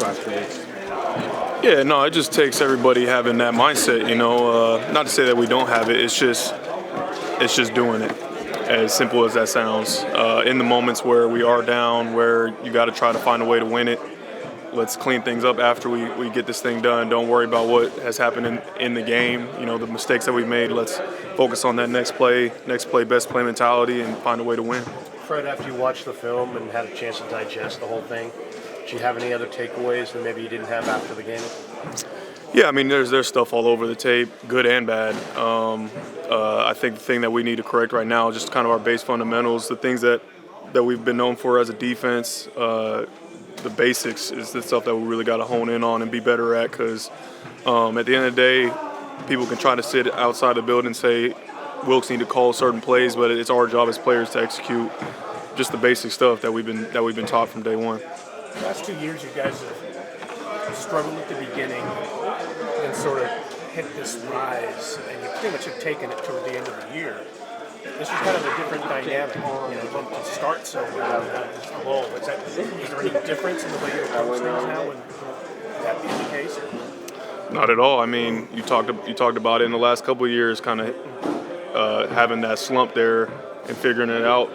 last few weeks? Yeah, no, it just takes everybody having that mindset, not to say that we don't have it, it's just doing it. As simple as that sounds. In the moments where we are down, where you got to try to find a way to win it, let's clean things up after we get this thing done. Don't worry about what has happened in the game, the mistakes that we've made. Let's focus on that next play, best play mentality, and find a way to win. Fred, after you watched the film and had a chance to digest the whole thing, did you have any other takeaways that maybe you didn't have after the game? Yeah, I mean, there's stuff all over the tape, good and bad. I think the thing that we need to correct right now is just kind of our base fundamentals, the things that we've been known for as a defense. The basics is the stuff that we really got to hone in on and be better at, because at the end of the day, people can try to sit outside the building and say Wilks need to call certain plays, but it's our job as players to execute just the basic stuff that we've been taught from day one. The last 2 years, you guys have struggled at the beginning and sort of hit this rise, and you pretty much have taken it toward the end of the year. This is kind of a different dynamic, to start so well and have this lull. Is there any difference in the way you approach things now? Would that be the case? Not at all. I mean, you talked about it in the last couple of years, kind of having that slump there and figuring it out.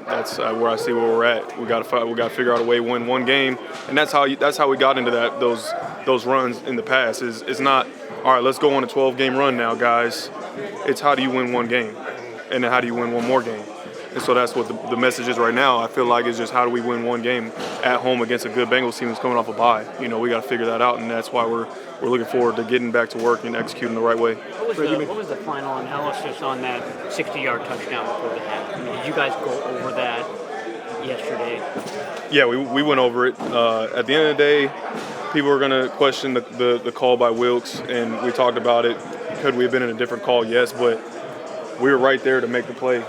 That's where I see where we're at. We got to figure out a way to win one game, and that's how we got into those runs in the past. It's not all right. Let's go on a 12-game run now, guys. It's how do you win one game, and then how do you win one more game. And so that's what the message is right now. I feel like it's just how do we win one game at home against a good Bengals team that's coming off a bye. We got to figure that out, and that's why we're looking forward to getting back to work and executing the right way. What was the final analysis on that 60-yard touchdown before the half? I mean, did you guys go over that yesterday? Yeah, we went over it. At the end of the day, people are going to question the call by Wilks, and we talked about it. Could we have been in a different call? Yes, but we were right there to make the play.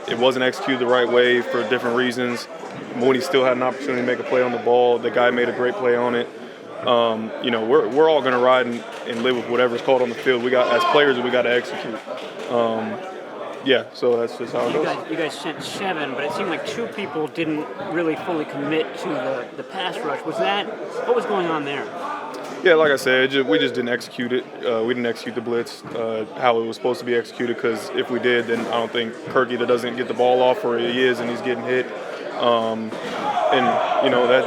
It wasn't executed the right way for different reasons. Mooney still had an opportunity to make a play on the ball. The guy made a great play on it. We're all going to ride and live with whatever's called on the field. We got, as players, we got to execute. So that's just how it goes. You guys sent 7, but it seemed like 2 people didn't really fully commit to the pass rush. What was going on there? Yeah, like I said, we just didn't execute it. We didn't execute the blitz how it was supposed to be executed, because if we did, then I don't think Kirk either doesn't get the ball off or he is and he's getting hit.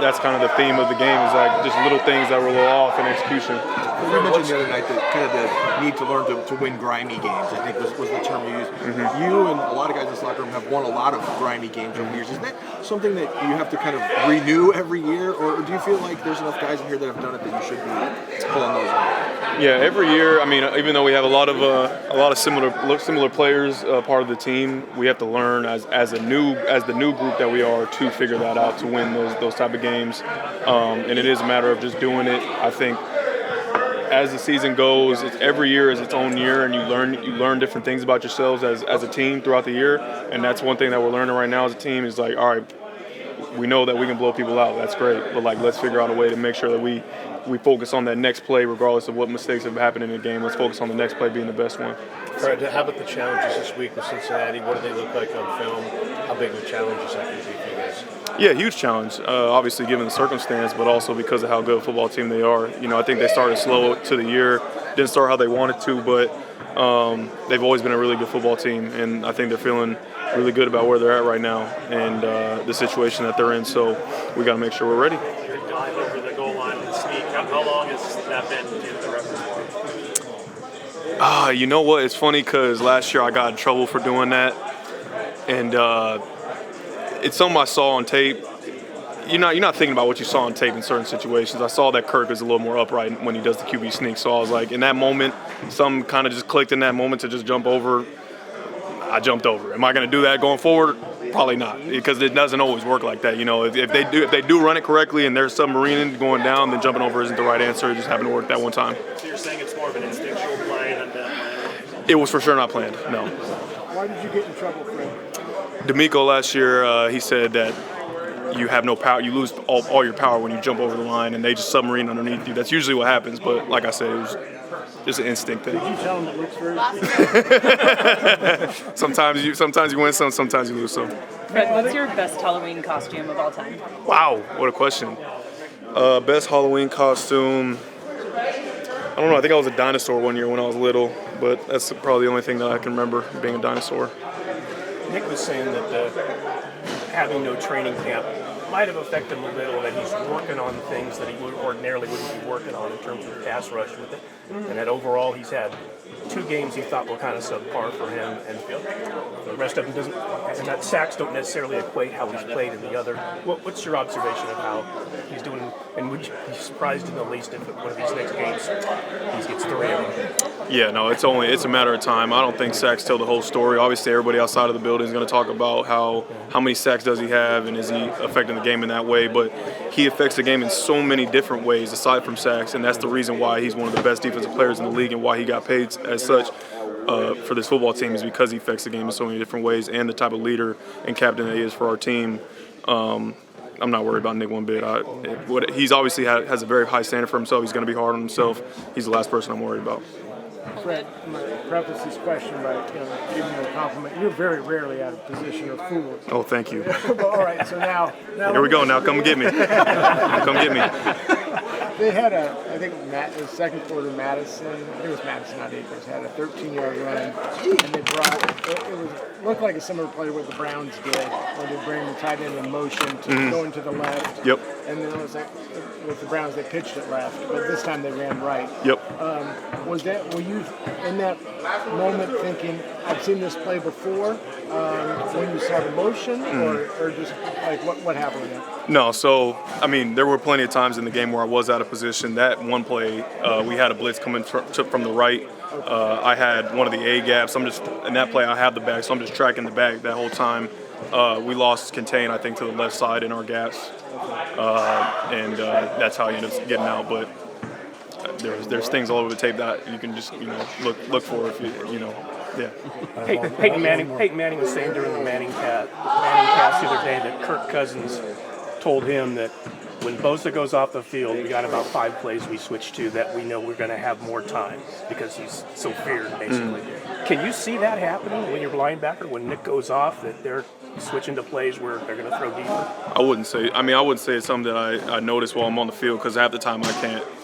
That's kind of the theme of the game, is like just little things that were a little off in execution. You mentioned the other night that kind of the need to learn to win grimy games, I think was the term you used. Mm-hmm. You and a lot of guys in this locker room have won a lot of grimy games over the years. Is that something that you have to kind of renew every year, or do you feel like there's enough guys in here that have done it that you should be pulling those out? Yeah, every year. I mean, even though we have a lot of similar players part of the team, we have to learn as the new group that we are to figure that out, to win those type of games. And it is a matter of just doing it. I think as the season goes, every year is its own year, and you learn different things about yourselves as a team throughout the year. And that's one thing that we're learning right now as a team, is like, all right, we know that we can blow people out. That's great, but let's figure out a way to make sure that we focus on that next play, regardless of what mistakes have happened in the game. Let's focus on the next play being the best one. Fred, how about the challenges this week with Cincinnati? What do they look like on film? How big of a challenge is that going to be for you guys? Yeah, huge challenge, obviously given the circumstance, but also because of how good a football team they are. I think they started slow to the year, didn't start how they wanted to, but they've always been a really good football team, and I think they're feeling really good about where they're at right now and the situation that they're in, so we got to make sure we're ready. Your dive over the goal line and sneak, how long has that been in the repertoire? You know what? It's funny because last year I got in trouble for doing that, and it's something I saw on tape. You're not thinking about what you saw on tape in certain situations. I saw that Kirk is a little more upright when he does the QB sneak, so I was like, in that moment, something kind of just clicked in that moment to just jump over. I jumped over. Am I going to do that going forward? Probably not, because it doesn't always work like that. If they do run it correctly and there's submarining going down, then jumping over isn't the right answer. It just happened to work that one time. So you're saying it's more of an instinctual play than It was for sure not planned, no. Why did you get in trouble, Fred? D'Amico last year, he said that you have no power. You lose all your power when you jump over the line, and they just submarine underneath you. That's usually what happens, but like I said, it was just an instinct thing. Did you tell him it looks very Sometimes you win some, sometimes you lose some. Fred, what's your best Halloween costume of all time? Wow, what a question. Best Halloween costume. I don't know. I think I was a dinosaur one year when I was little, but that's probably the only thing that I can remember, being a dinosaur. Nick was saying that having no training camp might have affected him a little, that he's working on things that he ordinarily wouldn't be working on in terms of pass rush with it, and that overall he's had 2 games he thought were kind of subpar for him, and the rest of them doesn't, and that sacks don't necessarily equate how he's played in the other. What's your observation of how he's doing, and would you be surprised in the least if one of these next games he gets 3 of them? Yeah, no, it's a matter of time. I don't think sacks tell the whole story. Obviously, everybody outside of the building is going to talk about how many sacks does he have and is he affecting the game in that way. But he affects the game in so many different ways aside from sacks, and that's the reason why he's one of the best defensive players in the league and why he got paid as such for this football team, is because he affects the game in so many different ways and the type of leader and captain that he is for our team. I'm not worried about Nick one bit. He's obviously has a very high standard for himself. He's going to be hard on himself. He's the last person I'm worried about. Fred, I'm going to preface this question by giving you a compliment. You're very rarely out of position or fooled. Oh, thank you. Well, all right, so now Here we go. Now come get me. Come get me. They had I think it was second quarter, Madison, I think it was Madison, not Akers, had a 13-yard run, and they looked like a similar play what the Browns did, where they bring the tight end in motion to going to the left. Yep. And then it was like, with the Browns, they pitched it left, but this time they ran right. Yep. Were you in that moment thinking, I've seen this play before, when you saw the motion, or just like what happened with that? No, so, I mean, there were plenty of times in the game where I was out of position. That one play, we had a blitz coming from the right. I had one of the A gaps. In that play, I have the back, so I'm just tracking the back that whole time. We lost contain, I think, to the left side in our gaps. And that's how he ended up getting out. But there's things all over the tape that you can just look for if you know. Yeah. Peyton Manning was saying during the Manning cast the other day that Kirk Cousins told him that when Bosa goes off the field, we got about 5 plays we switch to that we know we're going to have more time because he's so feared, basically. Can you see that happening when you're linebacker, when Nick goes off, that they're switching to plays where they're going to throw deeper? I wouldn't say it's something that I notice while I'm on the field, because half the time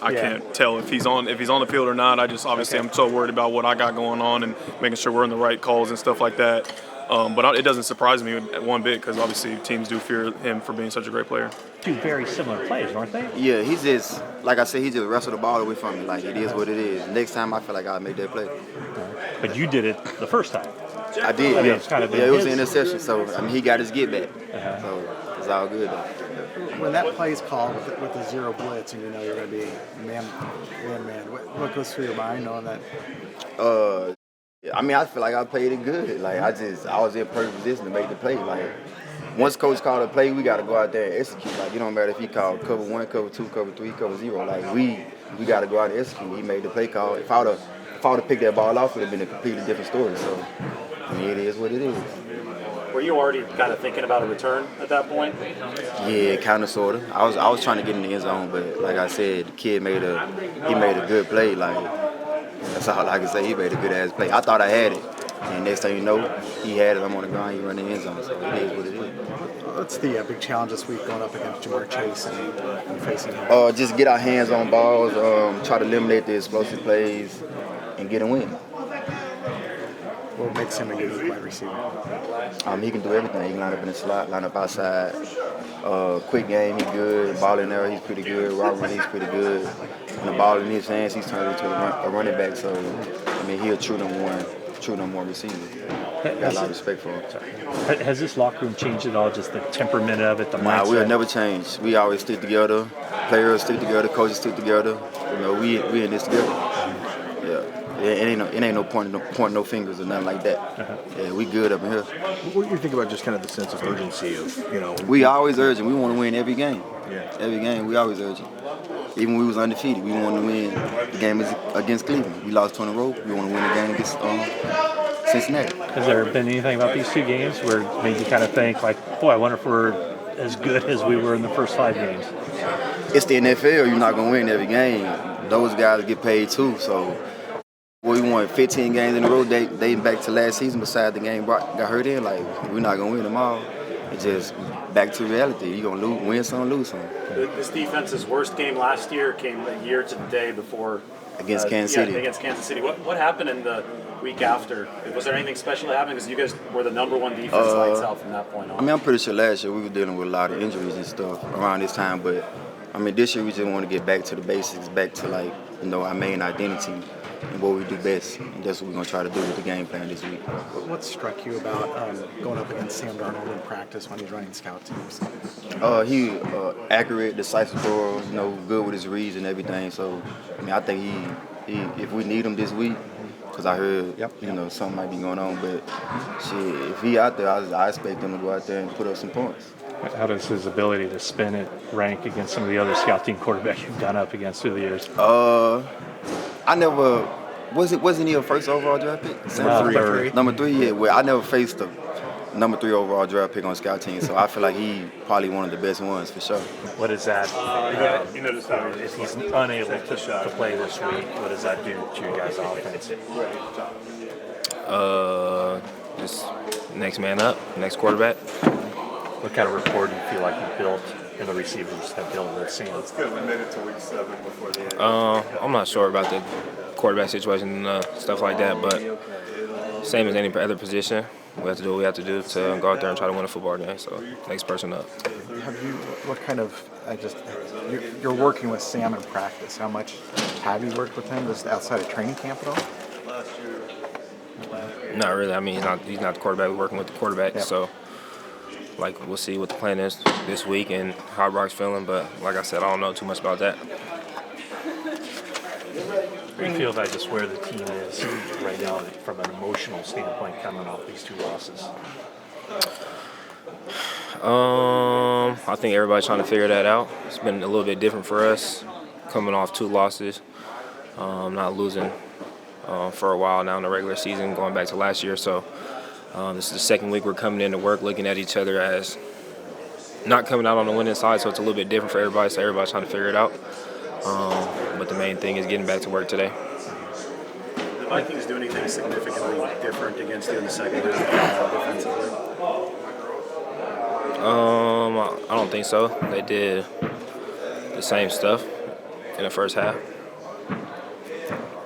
I can't tell if he's on the field or not. I just obviously I'm so worried about what I got going on and making sure we're in the right calls and stuff like that. But it doesn't surprise me one bit, because obviously teams do fear him for being such a great player. 2 very similar plays, aren't they? Yeah, he's just, like I said, he just wrestled the ball away from me. Like, it is what it is. Next time, I feel like I'll make that play. But you did it the first time. I did, yeah. It's kind of it was an interception, so, I mean, he got his get back. So, it's all good, though. When that play's called with the 0 blitz and you know you're going to be man, what goes through your mind on that? I mean, I feel like I played it good. Like, I was in perfect position to make the play. Like, once coach called a play, we got to go out there and execute. Like, it don't matter if he called cover 1, cover 2, cover 3, cover 0. Like, we got to go out and execute. He made the play call. If I would have picked that ball off, it would have been a completely different story. So, I mean, it is what it is. Were you already kind of thinking about a return at that point? Yeah, kind of, sort of. I was trying to get in the end zone, but like I said, the kid made a good play. Like, that's all I can say. He made a good ass play. I thought I had it, and next thing you know, he had it. I'm on the ground. He run the end zone. So it is what it is. What's the big challenge this week going up against Jamar Chase and facing him? Just get our hands on balls. Try to eliminate the explosive plays, and get a win. What makes him a unique wide receiver? He can do everything. He can line up in the slot, line up outside. Quick game, he's good. Ball in there, he's pretty good. Route running, he's pretty good. When the ball in his hands, he's turned into a running back. So, I mean, he's a true number one receiver. Got a lot of respect for him. Has this locker room changed at all? Just the temperament of it, the mindset? We'll never change. We always stick together. Players stick together. Coaches stick together. You know, we in this together. Yeah. It ain't no point no fingers or nothing like that. Yeah, we good up in here. What do you think about just kind of the sense of urgency of, We always urgent. We want to win every game. Yeah. Every game, we always urgent. Even when we was undefeated, we wanted to win the game against Cleveland. We lost 2 in a row. We want to win the game against Cincinnati. Has there been anything about these 2 games where it made you kind of think, like, boy, I wonder if we're as good as we were in the first 5 games? It's the NFL. You're not going to win every game. Those guys get paid too, so we won 15 games in a row dating back to last season. Besides the game got hurt in, like, we're not gonna win them all. it's just back to reality. You're going to win some, lose some. This defense's worst game last year came a year to the day before Against Kansas City. Yeah, against Kansas City. What happened in the week after? Was there anything special that happened? Because you guys were the #1 defense lights out from that point on. I mean, I'm pretty sure last year we were dealing with a lot of injuries and stuff around this time, but I mean, this year we just want to get back to the basics, back to our main identity and what we do best. And that's what we're going to try to do with the game plan this week. What struck you about going up against Sam Darnold in practice when he's running scout teams? He accurate, decisive thrower, good with his reads and everything. So, I mean, I think he if we need him this week, because I heard, something might be going on, but shit, if he out there, I expect him to go out there and put up some points. How does his ability to spin it rank against some of the other scout team quarterbacks you've gone up against through the years? I never wasn't he a first overall draft pick? Number three, yeah. Well, I never faced a number 3 overall draft pick on scout team, so I feel like he probably one of the best ones for sure. What is that? If he's unable to play this week, what does that do to your guys' offense? Just next man up, next quarterback. What kind of rapport do you feel like you built and the receivers have built with Sam? Let's get a minute to week 7 before the end. I'm not sure about the quarterback situation and stuff like that, but same as any other position, we have to do what we have to do to go out there and try to win a football game. So next person up. What kind of, you're working with Sam in practice. How much have you worked with him just outside of training camp at all? Not really. I mean, he's not the quarterback. We're working with the quarterback. Yep. So, we'll see what the plan is this week and how Brock's feeling. But like I said, I don't know too much about that. Do you feel like just where the team is right now from an emotional standpoint coming off these 2 losses? I think everybody's trying to figure that out. It's been a little bit different for us coming off 2 losses, not losing for a while now in the regular season, going back to last year. So this is the second week we're coming into work looking at each other as not coming out on the winning side, so it's a little bit different for everybody. So everybody's trying to figure it out. But the main thing is getting back to work today. Did the Vikings do anything significantly different against you in the second half defensively? I don't think so. They did the same stuff in the first half.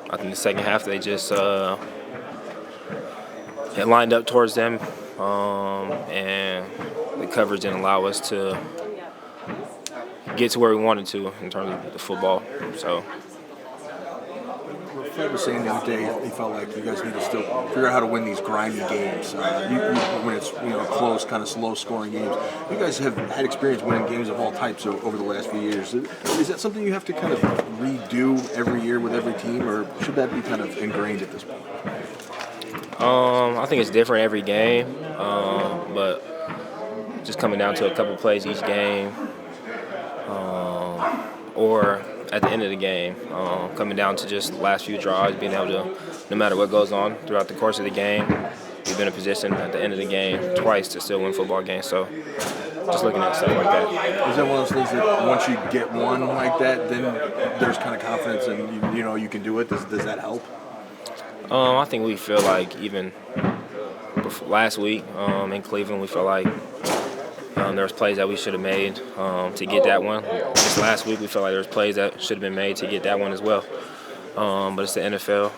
I think the second half they just had lined up towards them, and the coverage didn't allow us to get to where we wanted to in terms of the football. So. Fred was saying the other day he felt like you guys need to still figure out how to win these grimy games. When it's close, kind of slow-scoring games. You guys have had experience winning games of all types over the last few years. Is that something you have to kind of redo every year with every team, or should that be kind of ingrained at this point? I think it's different every game, but just coming down to a couple plays each game, or at the end of the game, coming down to just the last few drives, being able to, no matter what goes on throughout the course of the game, we've been in a position at the end of the game twice to still win football games. So just looking at stuff like that. Is that one of those things that once you get one like that, then there's kind of confidence and you can do it? Does that help? I think we feel like even last week in Cleveland, we feel like there was plays that we should have made to get that one. This last week, we felt like there was plays that should have been made to get that one as well. But it's the NFL.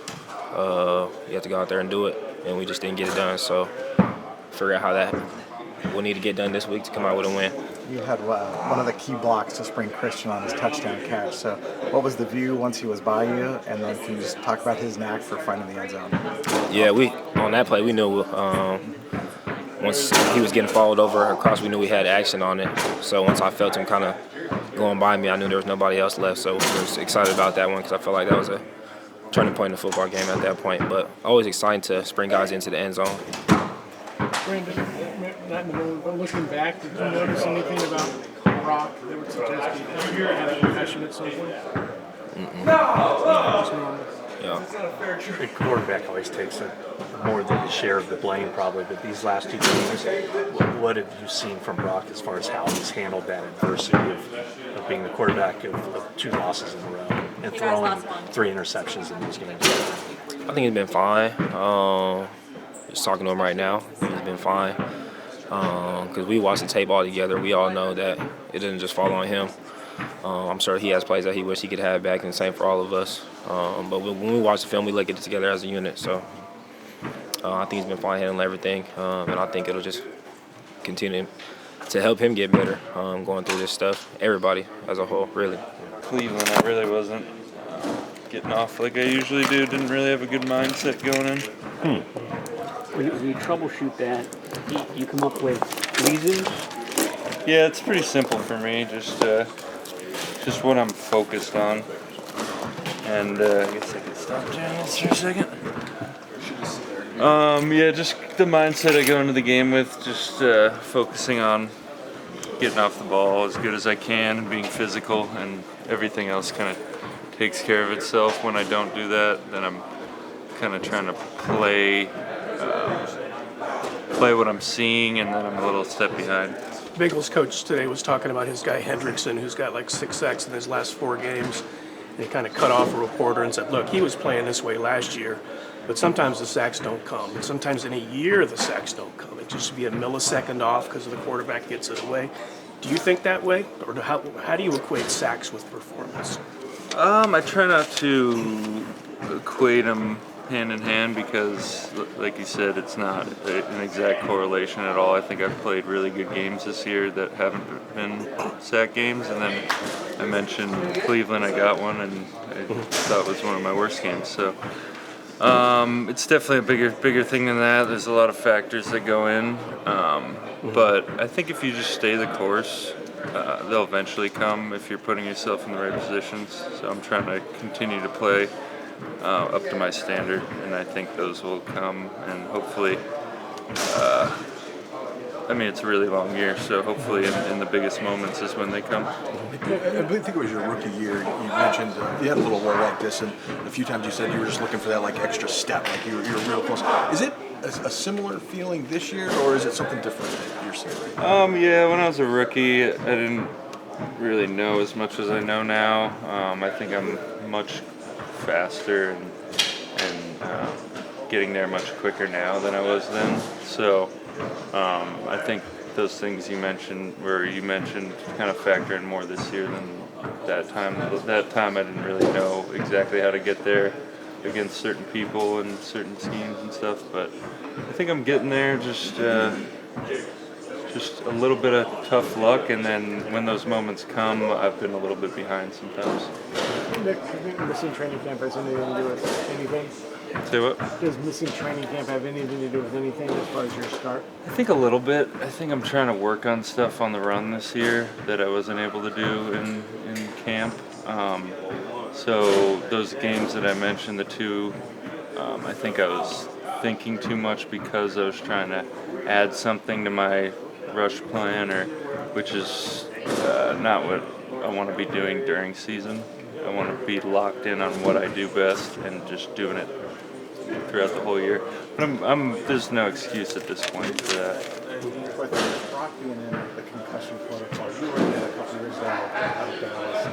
You have to go out there and do it, and we just didn't get it done. So figure out how that we'll need to get done this week to come out with a win. You had one of the key blocks to spring Christian on his touchdown catch. So what was the view once he was by you? And then can you just talk about his knack for finding the end zone? Yeah, on that play, we knew once he was getting followed over across, we knew we had action on it. So once I felt him kind of going by me, I knew there was nobody else left. So I was excited about that one because I felt like that was a turning point in the football game at that point. But always excited to spring guys into the end zone. Brandon, not in the middle, but looking back, did you notice anything about Brock that would suggest he had a concussion at some point? No. Yeah. The quarterback always takes more than his share of the blame, probably. But these last 2 games, what have you seen from Brock as far as how he's handled that adversity of being the quarterback of 2 losses in a row and throwing 3 interceptions in these games? I think he's been fine. Just talking to him right now, he's been fine. because we watched the tape all together. We all know that it didn't just fall on him. I'm sure he has plays that he wish he could have back, and same for all of us. But when we watch the film, we look at it together as a unit. So I think he's been fine handling everything, and I think it'll just continue to help him get better going through this stuff. Everybody as a whole, really. Cleveland, I really wasn't getting off like I usually do. Didn't really have a good mindset going in. When you troubleshoot that, you come up with reasons? Yeah, it's pretty simple for me. Just what I'm focused on. And I guess I could stop doing this for a second. Yeah, just the mindset I go into the game with, just focusing on getting off the ball as good as I can and being physical, and everything else kind of takes care of itself. When I don't do that, then I'm kind of trying to play what I'm seeing, and then I'm a little step behind. Bengals coach today was talking about his guy Hendrickson, who's got like 6 sacks in his last 4 games. And he kind of cut off a reporter and said, look, he was playing this way last year, but sometimes the sacks don't come. And sometimes in a year, the sacks don't come. It just be a millisecond off because the quarterback gets it away. Do you think that way? Or how do you equate sacks with performance? I try not to equate them hand in hand because, like you said, it's not an exact correlation at all. I think I've played really good games this year that haven't been sack games, and then I mentioned Cleveland. I got one, and I thought it was one of my worst games. So it's definitely a bigger thing than that. There's a lot of factors that go in, but I think if you just stay the course, they'll eventually come if you're putting yourself in the right positions. So I'm trying to continue to play up to my standard, and I think those will come, and hopefully, I mean, it's a really long year, so hopefully in the biggest moments is when they come. I think it was your rookie year. You mentioned you had a little lull like this, and a few times you said you were just looking for that like extra step, like you were real close. Is it a similar feeling this year, or is it something different that you're seeing? Yeah, when I was a rookie, I didn't really know as much as I know now. I think I'm much faster and getting there much quicker now than I was then. So I think those things you mentioned kind of factor in more this year than that time. That time I didn't really know exactly how to get there against certain people and certain schemes and stuff, but I think I'm getting there. Just a little bit of tough luck, and then when those moments come, I've been a little bit behind sometimes. Nick, do you think missing training camp has anything to do with anything? Say what? Does missing training camp have anything to do with anything as far as your start? I think a little bit. I think I'm trying to work on stuff on the run this year that I wasn't able to do in camp. So those games that I mentioned, the 2, I think I was thinking too much because I was trying to add something to my rush plan, which is not what I want to be doing during season. I want to be locked in on what I do best and just doing it throughout the whole year. But there's no excuse at this point for that. With Brock being in the concussion protocol, you were in it a couple years ago out of Dallas.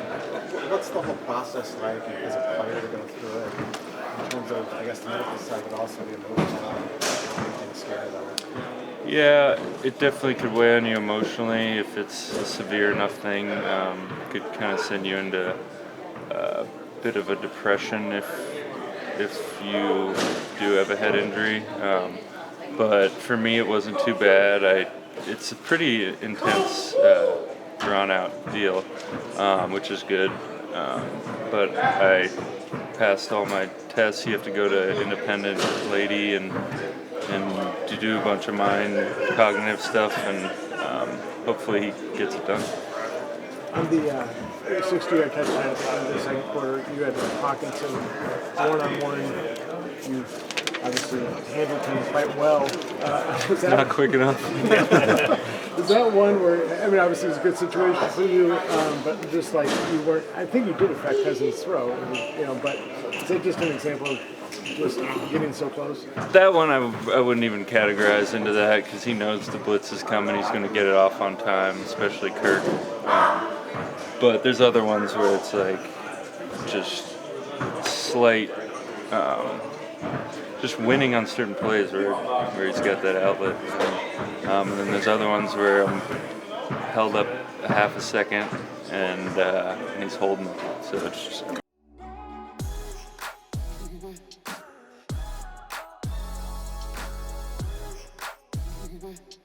What's the whole process like as a player to go through it in terms of, I guess, the medical side, but also the emotional and scary of it? Yeah, it definitely could weigh on you emotionally if it's a severe enough thing. Could kind of send you into a bit of a depression if you do have a head injury. But for me, it wasn't too bad. It's a pretty intense, drawn-out deal, which is good. But I passed all my tests. You have to go to independent lady and to do a bunch of mind cognitive stuff, and hopefully he gets it done. On the 60-yard touchdown at the end of the second quarter, you had Hawkinson one-on-one. You obviously handled him quite well. Not quick enough. Is that one where, I mean, obviously it was a good situation for you, but just like you weren't, I think you did affect Cousins' throw, but is that just an example of just getting so close? That one I wouldn't even categorize into that because he knows the blitz is coming. He's going to get it off on time, especially Kirk. But there's other ones where it's like just slight just winning on certain plays where he's got that outlet. And then there's other ones where I'm held up a half a second and he's holding it. So it's just. Mm-hmm.